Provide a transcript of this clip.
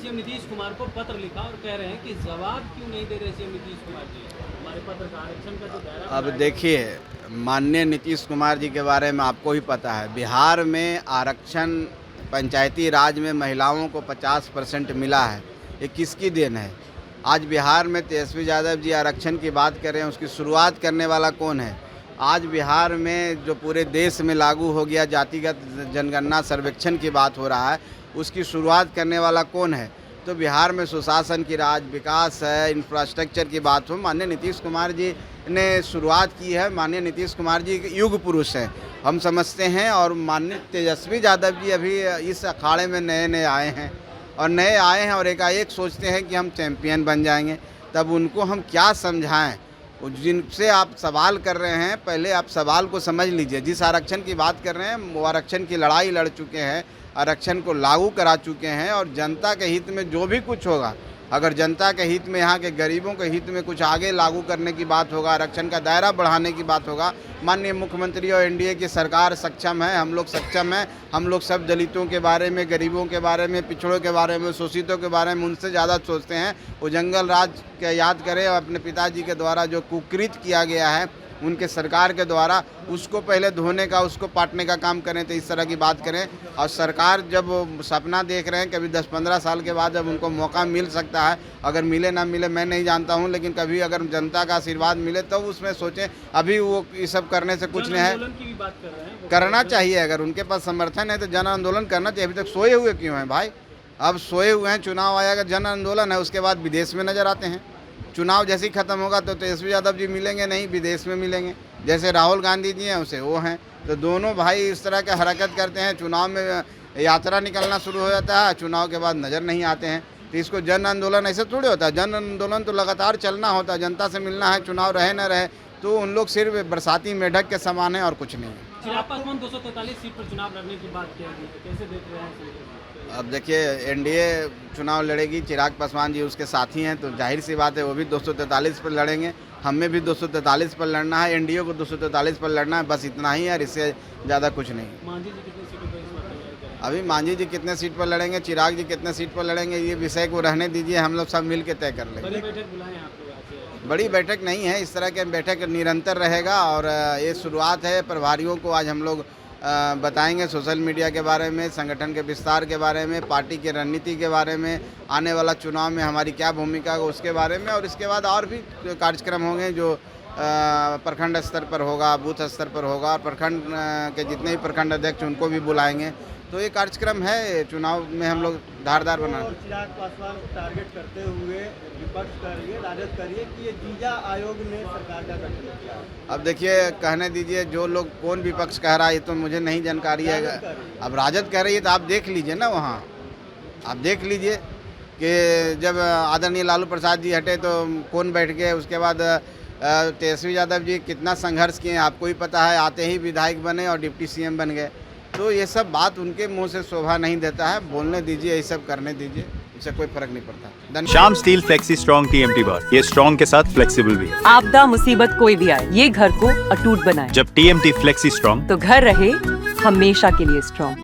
CM Nitish Kumar को पत्र लिखा और कह रहे हैं कि जवाब क्यों नहीं दे रहे सीएम नीतीश कुमार जी। हमारे पत्र का आरक्षण का जो दायरा अब देखिए, माननीय नीतीश कुमार जी के बारे में आपको ही पता है, बिहार में आरक्षण पंचायती राज में महिलाओं को 50% मिला है। ये किसकी देन है? आज बिहार में तेजस्वी यादव जी आरक्षण की बात कर रहे हैं, उसकी शुरुआत करने वाला कौन है? आज बिहार में जो पूरे देश में लागू हो गया जातिगत जनगणना सर्वेक्षण की बात हो रहा है, उसकी शुरुआत करने वाला कौन है? तो बिहार में सुशासन की राज, विकास है, इंफ्रास्ट्रक्चर की बात हो, माननीय नीतीश कुमार जी ने शुरुआत की है। माननीय नीतीश कुमार जी युग पुरुष हैं, हम समझते हैं। और माननीय तेजस्वी यादव जी अभी इस अखाड़े में नए नए आए हैं और एकाएक सोचते हैं कि हम चैम्पियन बन जाएंगे। तब उनको हम क्या समझाएं? जिनसे आप सवाल कर रहे हैं, पहले आप सवाल को समझ लीजिए। जिस आरक्षण की बात कर रहे हैं वो आरक्षण की लड़ाई लड़ चुके हैं, आरक्षण को लागू करा चुके हैं। और जनता के हित में जो भी कुछ होगा, अगर जनता के हित में, यहाँ के गरीबों के हित में कुछ आगे लागू करने की बात होगा, आरक्षण का दायरा बढ़ाने की बात होगा, माननीय मुख्यमंत्री और एनडीए की सरकार सक्षम है, हम लोग सक्षम हैं। हम लोग सब दलितों के बारे में, गरीबों के बारे में, पिछड़ों के बारे में, शोषितों के बारे में उनसे ज़्यादा सोचते हैं। वो जंगल राज के याद करें और अपने पिताजी के द्वारा जो कुकृत किया गया है उनके सरकार के द्वारा, उसको पहले धोने का, उसको पाटने का काम करें। तो इस तरह की बात करें। और सरकार जब सपना देख रहे हैं, कभी 10-15 साल के बाद जब उनको मौका मिल सकता है, अगर मिले ना मिले मैं नहीं जानता हूं, लेकिन कभी अगर जनता का आशीर्वाद मिले तो उसमें सोचें। अभी वो ये सब करने से कुछ नहीं है, की भी बात कर रहे हैं, करना चाहिए। अगर उनके पास समर्थन है तो जन आंदोलन करना चाहिए। अभी तक सोए हुए क्यों हैं भाई? अब सोए हुए हैं, चुनाव आएगा, जन आंदोलन है, उसके बाद विदेश में नजर आते हैं। चुनाव जैसे ही खत्म होगा तो तेजस्वी यादव जी मिलेंगे नहीं, विदेश में मिलेंगे। जैसे राहुल गांधी जी हैं उसे वो हैं। तो दोनों भाई इस तरह के हरकत करते हैं। चुनाव में यात्रा निकलना शुरू हो जाता है, चुनाव के बाद नज़र नहीं आते हैं। तो इसको जन आंदोलन ऐसे थोड़ी होता है। जन आंदोलन तो लगातार चलना होता है, जनता से मिलना है, चुनाव रहे न रहे। तो उन लोग सिर्फ बरसाती मेढक के समान है और कुछ नहीं है। चिराग पासवान 243 सीट पर चुनाव लड़ने की बात किया गई, तो कैसे देख रहे हैं? अब देखिए, एनडीए चुनाव लड़ेगी, चिराग पासवान जी उसके साथी हैं, तो जाहिर सी बात है वो भी 243 पर लड़ेंगे। हमें भी 243 पर लड़ना है, एनडीए को 243 पर लड़ना है, बस इतना ही है, इससे ज़्यादा कुछ नहीं। मांझी जी कितनी सीटों पर इस बार तैयारी करेंगे? अभी मांझी जी कितने सीट पर लड़ेंगे, चिराग जी कितने सीट पर लड़ेंगे, ये विषय को रहने दीजिए, हम लोग सब मिल के तय कर लेंगे। बड़ी बैठक बुलाएं आप लोग आज से? बड़ी बैठक नहीं है, इस तरह के बैठक निरंतर रहेगा। और ये शुरुआत है। प्रभारियों को आज हम लोग बताएंगे सोशल मीडिया के बारे में, संगठन के विस्तार के बारे में, पार्टी की रणनीति के बारे में, आने वाला चुनाव में हमारी क्या भूमिका है उसके बारे में। और इसके बाद और भी कार्यक्रम होंगे जो प्रखंड स्तर पर होगा, बूथ स्तर पर होगा। और प्रखंड के जितने भी प्रखंड अध्यक्ष उनको भी बुलाएंगे। तो ये कार्यक्रम है, चुनाव में हम लोग धारदार बना। चिराग पासवान को टारगेट करते हुए विपक्ष कर रही है, राजद कर रही है कि ये जीजा आयोग ने सरकार का गठन किया। अब देखिए, कहने दीजिए, जो लोग कौन विपक्ष कह रहा है ये तो मुझे नहीं जानकारी है। अब राजद कह रही है तो आप देख लीजिए ना, वहाँ आप देख लीजिए कि जब आदरणीय लालू प्रसाद जी हटे तो कौन बैठ गए। उसके बाद तेजस्वी यादव जी कितना संघर्ष किए आपको ही पता है, आते ही विधायक बने और डिप्टी सीएम बन गए। तो ये सब बात उनके मुंह से शोभा नहीं देता है, बोलने दीजिए, ये सब करने दीजिए, इससे कोई फर्क नहीं पड़ता। Shyam steel flexi strong TMT बार, ये स्ट्रॉन्ग के साथ फ्लेक्सिबल भी है। आपदा मुसीबत कोई भी आए, ये घर को अटूट बनाए। जब TMT फ्लेक्सी स्ट्रॉन्ग, तो घर रहे हमेशा के लिए स्ट्रॉन्ग।